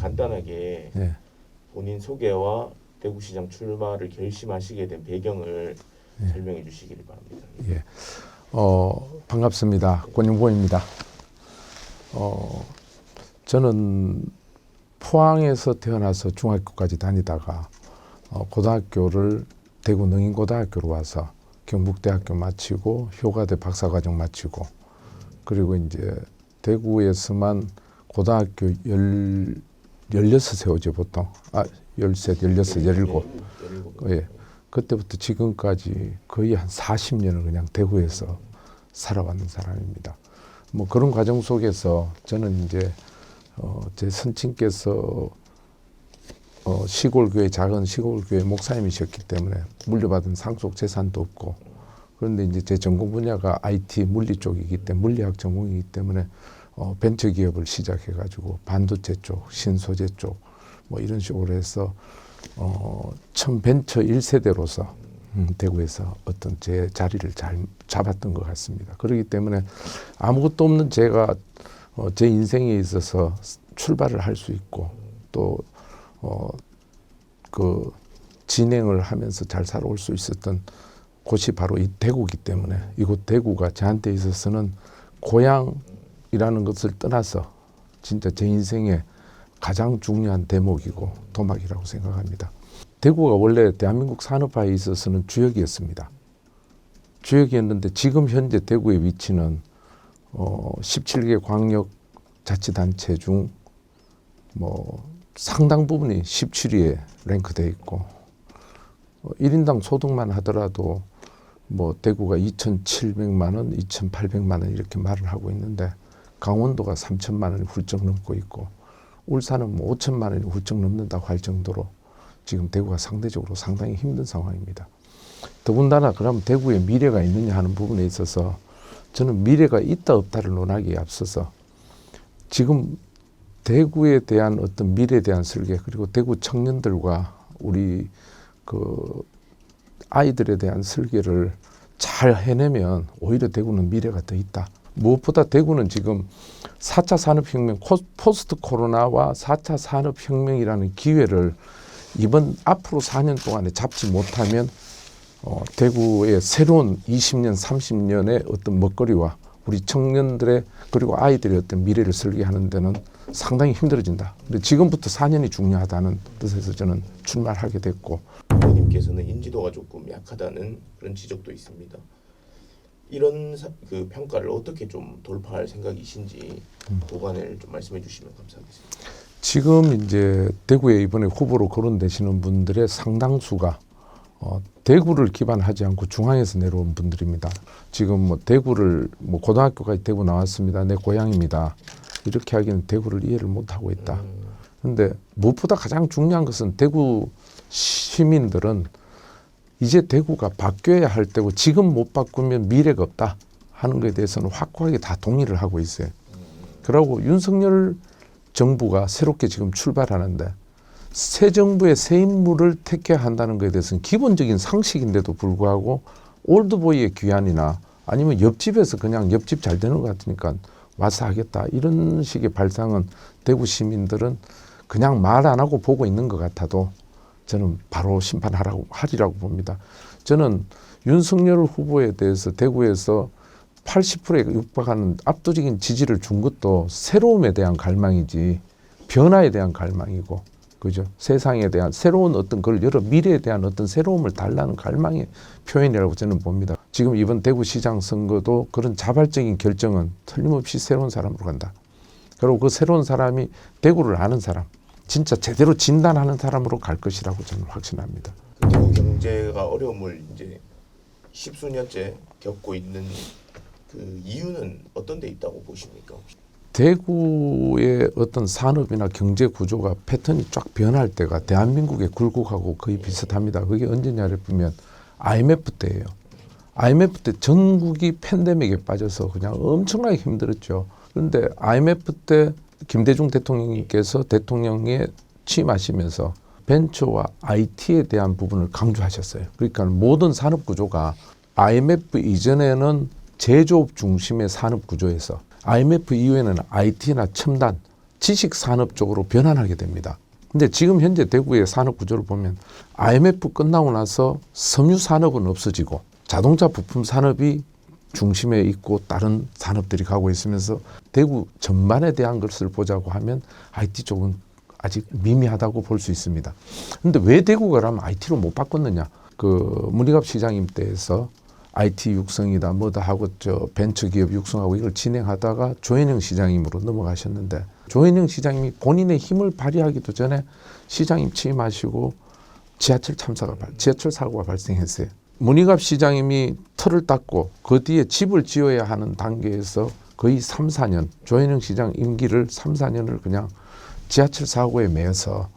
간단하게 예. 본인 소개와 대구시장 출마를 결심하시게 된 배경을 설명해 주시기를 바랍니다. 예. 반갑습니다. 권영보입니다. 저는 포항에서 태어나서 중학교까지 다니다가 고등학교를 대구 능인고등학교로 와서 경북대학교 마치고 효과대 박사과정 마치고 그리고 이제 대구에서만 고등학교 16세오죠 보통. 13, 16, 17. 예. 그때부터 지금까지 거의 한 40년을 그냥 대구에서 살아왔는 사람입니다. 뭐 그런 과정 속에서 저는 이제 제 선친께서 시골교회, 작은 시골교회 목사님이셨기 때문에 물려받은 상속 재산도 없고, 그런데 이제 제 전공 분야가 IT 물리 쪽이기 때문에, 물리학 전공이기 때문에 벤처기업을 시작해가지고 반도체 쪽, 신소재 쪽 뭐 이런 식으로 해서 첫 벤처 1세대로서 대구에서 어떤 제 자리를 잘 잡았던 것 같습니다. 그렇기 때문에 아무것도 없는 제가 제 인생에 있어서 출발을 할 수 있고 또 그 진행을 하면서 잘 살아올 수 있었던 곳이 바로 이 대구이기 때문에 이곳 대구가 저한테 있어서는 고향이라는 것을 떠나서 진짜 제 인생의 가장 중요한 대목이고 도막이라고 생각합니다. 대구가 원래 대한민국 산업화에 있어서는 주역이었습니다. 주역이었는데 지금 현재 대구의 위치는 17개 광역자치단체 중 뭐 상당 부분이 17위에 랭크되어 있고 1인당 소득만 하더라도 뭐 대구가 2,700만 원, 2,800만 원 이렇게 말을 하고 있는데 강원도가 3,000만 원이 훌쩍 넘고 있고 울산은 뭐 5천만 원이 훌쩍 넘는다고 할 정도로 지금 대구가 상대적으로 상당히 힘든 상황입니다. 더군다나 그러면 대구에 미래가 있느냐 하는 부분에 있어서 저는 미래가 있다 없다를 논하기에 앞서서 지금 대구에 대한 어떤 미래에 대한 설계 그리고 대구 청년들과 우리 그 아이들에 대한 설계를 잘 해내면 오히려 대구는 미래가 더 있다. 무엇보다 대구는 지금 4차 산업혁명, 포스트 코로나와 4차 산업혁명이라는 기회를 이번 앞으로 4년 동안에 잡지 못하면 대구의 새로운 20년, 30년의 어떤 먹거리와 우리 청년들의 그리고 아이들의 어떤 미래를 설계하는 데는 상당히 힘들어진다. 근데 지금부터 4년이 중요하다는 뜻에서 저는 출마를 하게 됐고 부모님께서는 인지도가 조금 약하다는 그런 지적도 있습니다. 이런 그 평가를 어떻게 좀 돌파할 생각이신지 그간을 좀 말씀해 주시면 감사하겠습니다. 지금 이제 대구에 이번에 후보로 거론되시는 분들의 상당수가 대구를 기반하지 않고 중앙에서 내려온 분들입니다. 지금 뭐 대구를 뭐 고등학교까지 대구 나왔습니다. 내 고향입니다. 이렇게 하기는 대구를 이해를 못 하고 있다. 그런데 무엇보다 가장 중요한 것은 대구 시민들은 이제 대구가 바뀌어야 할 때고 지금 못 바꾸면 미래가 없다 하는 것에 대해서는 확고하게 다 동의를 하고 있어요. 그러고 윤석열 정부가 새롭게 지금 출발하는데 새 정부의 새 인물을 택해야 한다는 것에 대해서는 기본적인 상식인데도 불구하고 올드보이의 귀환이나 아니면 옆집에서 그냥 옆집 잘 되는 것 같으니까 와서 하겠다 이런 식의 발상은 대구 시민들은 그냥 말 안 하고 보고 있는 것 같아도 저는 바로 심판하리라고 봅니다. 저는 윤석열 후보에 대해서 대구에서 80%에 육박하는 압도적인 지지를 준 것도 새로움에 대한 갈망이지 변화에 대한 갈망이고 그죠? 세상에 대한 새로운 어떤 걸 여러 미래에 대한 어떤 새로움을 달라는 갈망의 표현이라고 저는 봅니다. 지금 이번 대구시장 선거도 그런 자발적인 결정은 틀림없이 새로운 사람으로 간다. 그리고 그 새로운 사람이 대구를 아는 사람, 진짜 제대로 진단하는 사람으로 갈 것이라고 저는 확신합니다. 대구 경제가 어려움을 이제 십수년째 겪고 있는 그 이유는 어떤 데 있다고 보십니까? 대구의 어떤 산업이나 경제 구조가 패턴이 쫙 변할 때가 대한민국의 굴곡하고 거의 비슷합니다. 그게 언제냐를 보면 IMF 때예요. IMF 때 전국이 팬데믹에 빠져서 그냥 엄청나게 힘들었죠. 그런데 IMF 때 김대중 대통령님께서 대통령에 취임하시면서 벤처와 IT에 대한 부분을 강조하셨어요. 그러니까 모든 산업 구조가 IMF 이전에는 제조업 중심의 산업 구조에서 IMF 이후에는 IT나 첨단, 지식 산업 쪽으로 변환하게 됩니다. 근데 지금 현재 대구의 산업 구조를 보면 IMF 끝나고 나서 섬유 산업은 없어지고 자동차 부품 산업이 중심에 있고 다른 산업들이 가고 있으면서 대구 전반에 대한 것을 보자고 하면 IT 쪽은 아직 미미하다고 볼 수 있습니다. 그런데 왜 대구가 그러면 IT로 못 바꿨느냐? 그 문희갑 시장님 때에서 IT 육성이다 뭐다 하고 저 벤처기업 육성하고 이걸 진행하다가 조현영 시장님으로 넘어가셨는데 조현영 시장님이 본인의 힘을 발휘하기도 전에 시장님 취임하시고 지하철 사고가 발생했어요. 문희갑 시장님이 틀을 닦고 그 뒤에 집을 지어야 하는 단계에서 거의 3, 4년 조현영 시장 임기를 3, 4년을 그냥 지하철 사고에 매여서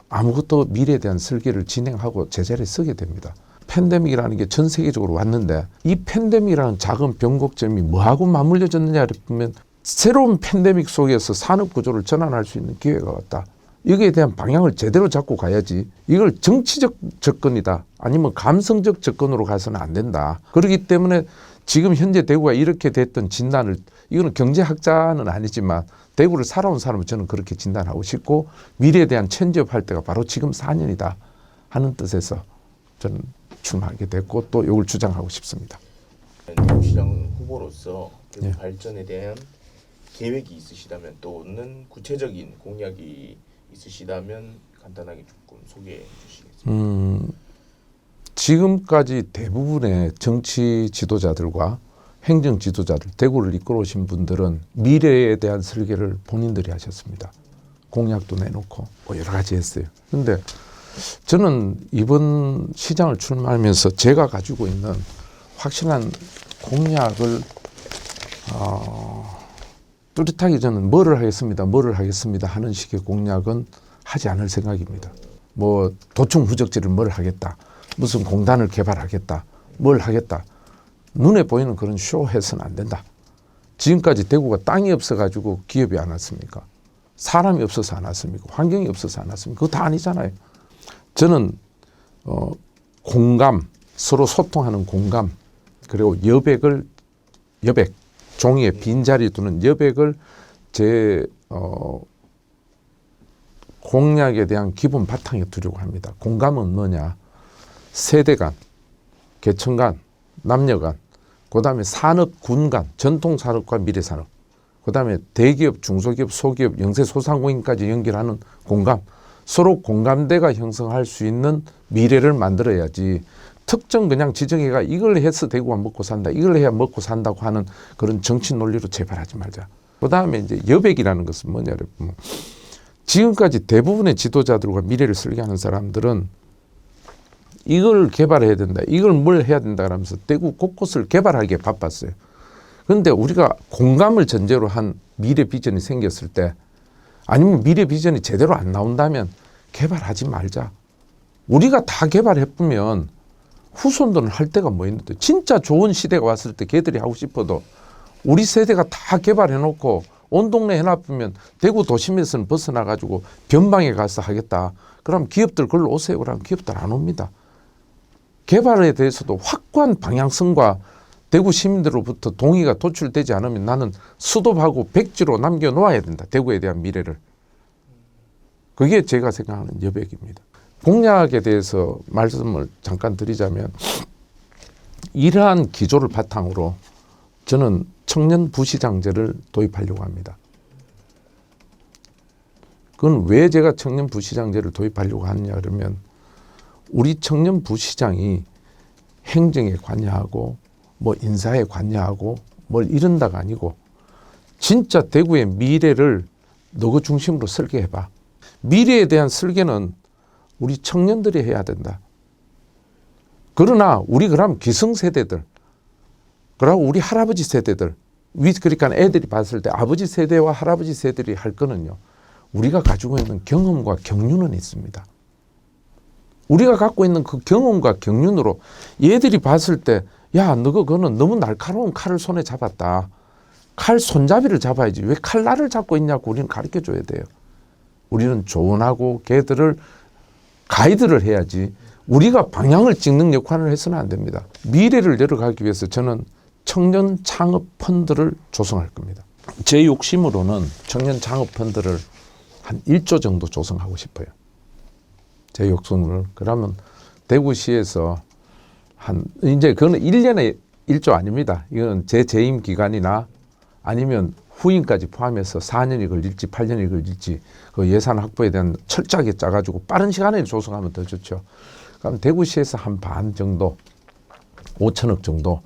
아무것도 미래에 대한 설계를 진행하고 제자리에 서게 됩니다. 팬데믹이라는 게 전 세계적으로 왔는데 이 팬데믹이라는 작은 변곡점이 뭐하고 맞물려졌느냐를 보면 새로운 팬데믹 속에서 산업 구조를 전환할 수 있는 기회가 왔다. 여기에 대한 방향을 제대로 잡고 가야지 이걸 정치적 접근이다 아니면 감성적 접근으로 가서는 안 된다. 그렇기 때문에 지금 현재 대구가 이렇게 됐던 진단을 이거는 경제학자는 아니지만 대구를 살아온 사람은 저는 그렇게 진단하고 싶고 미래에 대한 체인지업 때가 바로 지금 4년이다 하는 뜻에서 저는 출마하게 됐고 또 이걸 주장하고 싶습니다. 대구시장 후보로서 대구 예. 발전에 대한 계획이 있으시다면 또는 구체적인 공약이 있으시다면 간단하게 조금 소개해 주시겠습니까? 지금까지 대부분의 정치 지도자들과 행정 지도자들, 대구를 이끌어 오신 분들은 미래에 대한 설계를 본인들이 하셨습니다. 공약도 내놓고 뭐 여러 가지 했어요. 그런데 저는 이번 시장을 출마하면서 제가 가지고 있는 확실한 공약을 뚜렷하게 저는 뭐를 하겠습니다 하는 식의 공약은 하지 않을 생각입니다. 뭐 도청 후적지를 뭘 하겠다. 무슨 공단을 개발하겠다. 뭘 하겠다. 눈에 보이는 그런 쇼 해서는 안 된다. 지금까지 대구가 땅이 없어가지고 기업이 안 왔습니까? 사람이 없어서 안 왔습니까? 환경이 없어서 안 왔습니까? 그거 다 아니잖아요. 저는 공감, 서로 소통하는 공감, 그리고 여백, 종이에 빈자리 두는 여백을 제 공약에 대한 기본 바탕에 두려고 합니다. 공감은 뭐냐? 세대 간, 계층 간, 남녀 간, 그 다음에 산업, 군 간, 전통 산업과 미래 산업, 그 다음에 대기업, 중소기업, 소기업, 영세 소상공인까지 연결하는 공감, 서로 공감대가 형성할 수 있는 미래를 만들어야지 특정 그냥 지정해가 이걸 해서 대구가 먹고 산다, 이걸 해야 먹고 산다고 하는 그런 정치 논리로 제발하지 말자. 그 다음에 이제 여백이라는 것은 뭐냐를 보면 지금까지 대부분의 지도자들과 미래를 설계하는 사람들은 이걸 개발해야 된다, 이걸 뭘 해야 된다 그러면서 대구 곳곳을 개발하기에 바빴어요. 그런데 우리가 공감을 전제로 한 미래 비전이 생겼을 때 아니면 미래 비전이 제대로 안 나온다면 개발하지 말자. 우리가 다 개발해보면 후손들은 할 데가 뭐 있는데 진짜 좋은 시대가 왔을 때 걔들이 하고 싶어도 우리 세대가 다 개발해놓고 온 동네 해놔보면 대구 도심에서는 벗어나가지고 변방에 가서 하겠다. 그럼 기업들 걸로 오세요. 그러면 기업들 안 옵니다. 개발에 대해서도 확고한 방향성과 대구 시민들로부터 동의가 도출되지 않으면 나는 수도하고 백지로 남겨놓아야 된다. 대구에 대한 미래를. 그게 제가 생각하는 여백입니다. 공약에 대해서 말씀을 잠깐 드리자면 이러한 기조를 바탕으로 저는 청년 부시장제를 도입하려고 합니다. 그건 왜 제가 청년 부시장제를 도입하려고 하느냐 그러면 우리 청년 부시장이 행정에 관여하고 뭐 인사에 관여하고 뭘 이런다가 아니고 진짜 대구의 미래를 너그 중심으로 설계해봐. 미래에 대한 설계는 우리 청년들이 해야 된다. 그러나 우리 그럼 기성세대들, 그리고 우리 할아버지 세대들, 그러니까 애들이 봤을 때 아버지 세대와 할아버지 세대들이 할 거는요. 우리가 가지고 있는 경험과 경륜은 있습니다. 우리가 갖고 있는 그 경험과 경륜으로 얘들이 봤을 때 야, 그거는 너무 날카로운 칼을 손에 잡았다. 칼 손잡이를 잡아야지. 왜 칼날을 잡고 있냐고 우리는 가르쳐줘야 돼요. 우리는 조언하고 걔들을 가이드를 해야지 우리가 방향을 찍는 역할을 해서는 안 됩니다. 미래를 열어가기 위해서 저는 청년 창업 펀드를 조성할 겁니다. 제 욕심으로는 청년 창업 펀드를 한 1조 정도 조성하고 싶어요. 제 욕심을. 그러면 대구시에서 이제 그거는 1년에 1조 아닙니다. 이건 제 재임 기간이나 아니면 후임까지 포함해서 4년이 걸릴지 8년이 걸릴지 그 예산 확보에 대한 철저하게 짜가지고 빠른 시간에 조성하면 더 좋죠. 그럼 대구시에서 한 반 정도, 5천억 정도.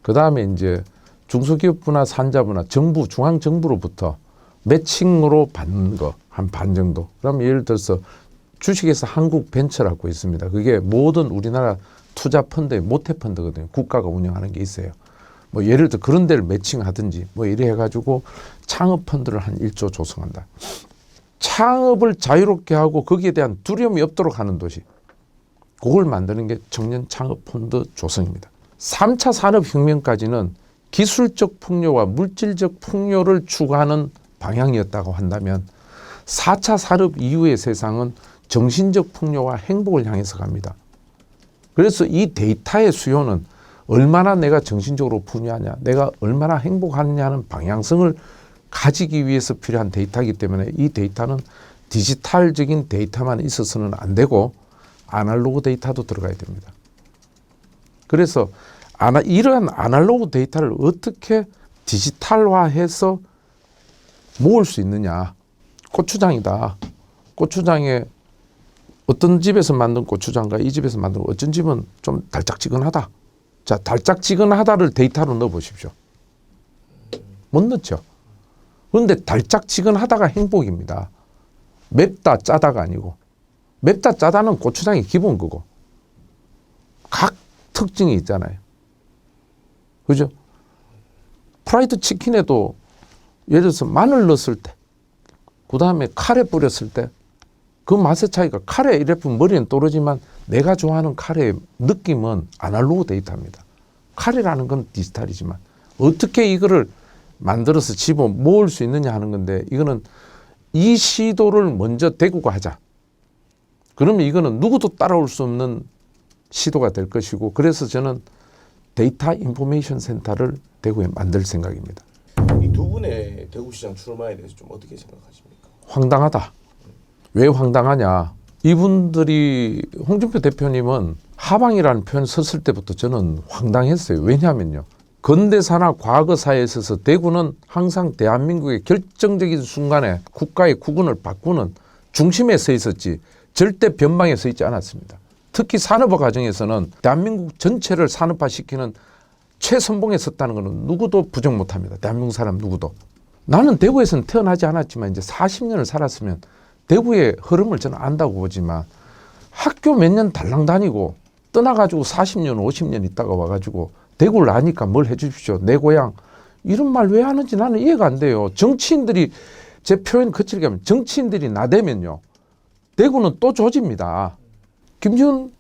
그 다음에 이제 중소기업부나 산자부나 정부, 중앙정부로부터 매칭으로 받는 거 한 반 정도. 그럼 예를 들어서 주식에서 한국벤처라고 있습니다. 그게 모든 우리나라 투자 펀드의 모태 펀드거든요. 국가가 운영하는 게 있어요. 뭐 예를 들어 그런 데를 매칭하든지 뭐 이래 해가지고 창업 펀드를 한 1조 조성한다. 창업을 자유롭게 하고 거기에 대한 두려움이 없도록 하는 도시. 그걸 만드는 게 청년 창업 펀드 조성입니다. 3차 산업혁명까지는 기술적 풍요와 물질적 풍요를 추구하는 방향이었다고 한다면 4차 산업 이후의 세상은 정신적 풍요와 행복을 향해서 갑니다. 그래서 이 데이터의 수요는 얼마나 내가 정신적으로 풍요하냐, 내가 얼마나 행복하느냐는 방향성을 가지기 위해서 필요한 데이터이기 때문에 이 데이터는 디지털적인 데이터만 있어서는 안 되고 아날로그 데이터도 들어가야 됩니다. 그래서 이러한 아날로그 데이터를 어떻게 디지털화해서 모을 수 있느냐. 고추장이다. 고추장에 어떤 집에서 만든 고추장과 이 집에서 만든 어떤 집은 좀 달짝지근하다. 자, 달짝지근하다를 데이터로 넣어보십시오. 못 넣죠. 그런데 달짝지근하다가 행복입니다. 맵다 짜다가 아니고 맵다 짜다는 고추장의 기본 거고 각 특징이 있잖아요. 그죠? 프라이드 치킨에도 예를 들어서 마늘 넣었을 때 그 다음에 카레 뿌렸을 때 그 맛의 차이가 카레 이래프 머리는 떨어지만 내가 좋아하는 카레의 느낌은 아날로그 데이터입니다. 카레라는 건 디지털이지만 어떻게 이거를 만들어서 집어 모을 수 있느냐 하는 건데 이거는 이 시도를 먼저 대구가 하자. 그러면 이거는 누구도 따라올 수 없는 시도가 될 것이고 그래서 저는 데이터 인포메이션 센터를 대구에 만들 생각입니다. 이 두 분의 대구시장 출마에 대해서 좀 어떻게 생각하십니까? 황당하다. 왜 황당하냐. 이분들이 홍준표 대표님은 하방이라는 표현 썼을 때부터 저는 황당했어요. 왜냐하면요. 근대사나 과거사에 있어서 대구는 항상 대한민국의 결정적인 순간에 국가의 국운을 바꾸는 중심에 서 있었지 절대 변방에 서 있지 않았습니다. 특히 산업화 과정에서는 대한민국 전체를 산업화시키는 최선봉에 섰다는 것은 누구도 부정 못합니다. 대한민국 사람 누구도. 나는 대구에서는 태어나지 않았지만 이제 40년을 살았으면 대구의 흐름을 저는 안다고 보지만 학교 몇 년 달랑 다니고 떠나가지고 40년 50년 있다가 와가지고 대구를 아니까 뭘 해주십시오. 내 고향. 이런 말 왜 하는지 나는 이해가 안 돼요. 정치인들이 제 표현 거칠게 하면 정치인들이 나대면요. 대구는 또 조집니다. 김지훈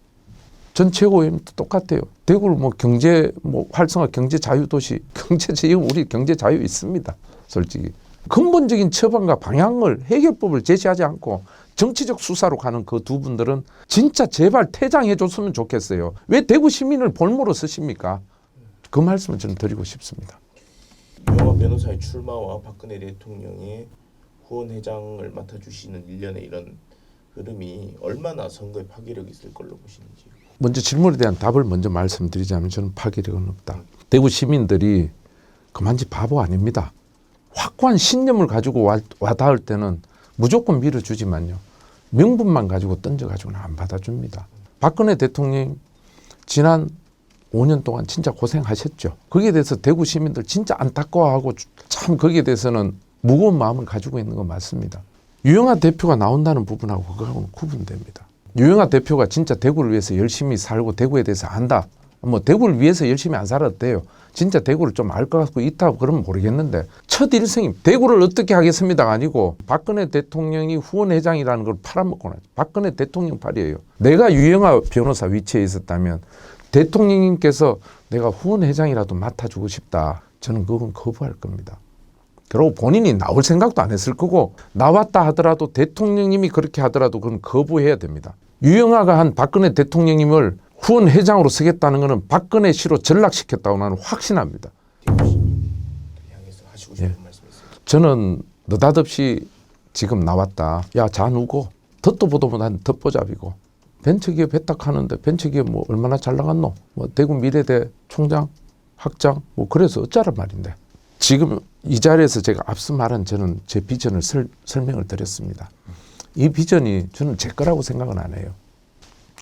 전 최고위원도 똑같아요. 대구를 뭐 경제 활성화 경제 자유 도시 지금 우리 경제 자유 있습니다. 솔직히 근본적인 처방과 방향을 해결법을 제시하지 않고 정치적 수사로 가는 그 두 분들은 진짜 제발 퇴장해 줬으면 좋겠어요. 왜 대구 시민을 볼모로 쓰십니까? 그 말씀을 저는 드리고 싶습니다. 유영하 변호사의 출마와 박근혜 대통령의 후원회장을 맡아주시는 일련의 이런 흐름이 얼마나 선거에 파괴력이 있을 걸로 보시는지. 먼저 질문에 대한 답을 먼저 말씀드리자면 저는 파괴력은 없다. 대구 시민들이 그만지 바보 아닙니다. 확고한 신념을 가지고 와닿을 때는 무조건 밀어주지만요. 명분만 가지고 던져가지고는 안 받아줍니다. 박근혜 대통령 지난 5년 동안 진짜 고생하셨죠. 거기에 대해서 대구 시민들 진짜 안타까워하고 참 거기에 대해서는 무거운 마음을 가지고 있는 건 맞습니다. 유영하 대표가 나온다는 부분하고 그거하고는 구분됩니다. 유영하 대표가 진짜 대구를 위해서 열심히 살고 대구에 대해서 안다. 뭐 대구를 위해서 열심히 안 살아도 돼요. 진짜 대구를 좀 알 것 같고 있다고 그러면 모르겠는데 첫 일생임 대구를 어떻게 하겠습니다가 아니고 박근혜 대통령이 후원회장이라는 걸 팔아먹고 나죠. 박근혜 대통령 팔이에요. 내가 유영하 변호사 위치에 있었다면 대통령님께서 내가 후원회장이라도 맡아주고 싶다. 저는 그건 거부할 겁니다. 그리고 본인이 나올 생각도 안 했을 거고 나왔다 하더라도 대통령님이 그렇게 하더라도 그건 거부해야 됩니다. 유영하가 한 박근혜 대통령님을 후원회장으로 쓰겠다는 것은 박근혜 씨로 전락시켰다고 나는 확신합니다. 대구 시민들 향해서 하시고 싶은 말씀 있습니다. 저는 느닷없이 지금 나왔다. 야, 자누고 덧도 보도 못한 덧보잡이고 벤처기업 배탁하는데 벤처기업 뭐 얼마나 잘 나갔노? 뭐 대구 미래대 총장, 학장 뭐 그래서 어쩌란 말인데 지금 이 자리에서 제가 앞서 말한 저는 제 비전을 설명을 드렸습니다. 이 비전이 저는 제 거라고 생각은 안 해요.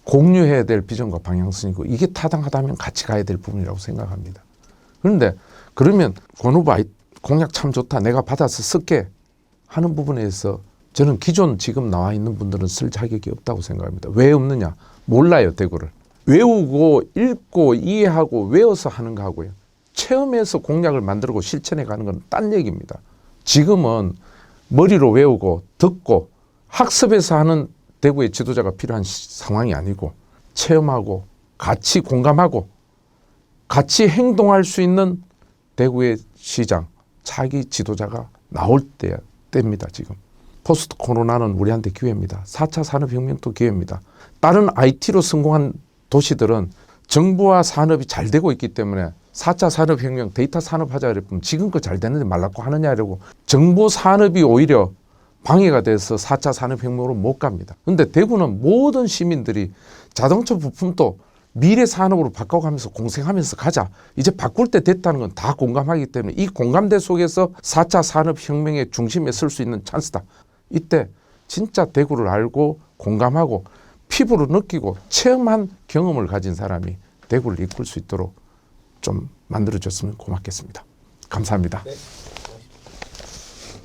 공유해야 될 비전과 방향성이고 이게 타당하다면 같이 가야 될 부분이라고 생각합니다. 그런데 그러면 권 후보 공약 참 좋다. 내가 받아서 쓸게 하는 부분에서 저는 기존 지금 나와 있는 분들은 쓸 자격이 없다고 생각합니다. 왜 없느냐? 몰라요, 대구를. 외우고 읽고 이해하고 외워서 하는 거하고요. 체험해서 공약을 만들고 실천해 가는 건 딴 얘기입니다. 지금은 머리로 외우고 듣고 학습해서 하는 대구의 지도자가 필요한 상황이 아니고 체험하고 같이 공감하고 같이 행동할 수 있는 대구의 시장, 차기 지도자가 나올 때입니다. 지금. 포스트 코로나는 우리한테 기회입니다. 4차 산업혁명도 기회입니다. 다른 IT로 성공한 도시들은 정부와 산업이 잘 되고 있기 때문에 4차 산업혁명 데이터 산업 하자 그랬으면 지금껏 잘 되는데 말라고 하느냐 이러고 정부 산업이 오히려 방해가 돼서 4차 산업혁명으로 못 갑니다. 그런데 대구는 모든 시민들이 자동차 부품도 미래 산업으로 바꿔가면서 공생하면서 가자. 이제 바꿀 때 됐다는 건 다 공감하기 때문에 이 공감대 속에서 4차 산업혁명의 중심에 설 수 있는 찬스다. 이때 진짜 대구를 알고 공감하고 피부로 느끼고 체험한 경험을 가진 사람이 대구를 이끌 수 있도록 좀 만들어줬으면 고맙겠습니다. 감사합니다. 네.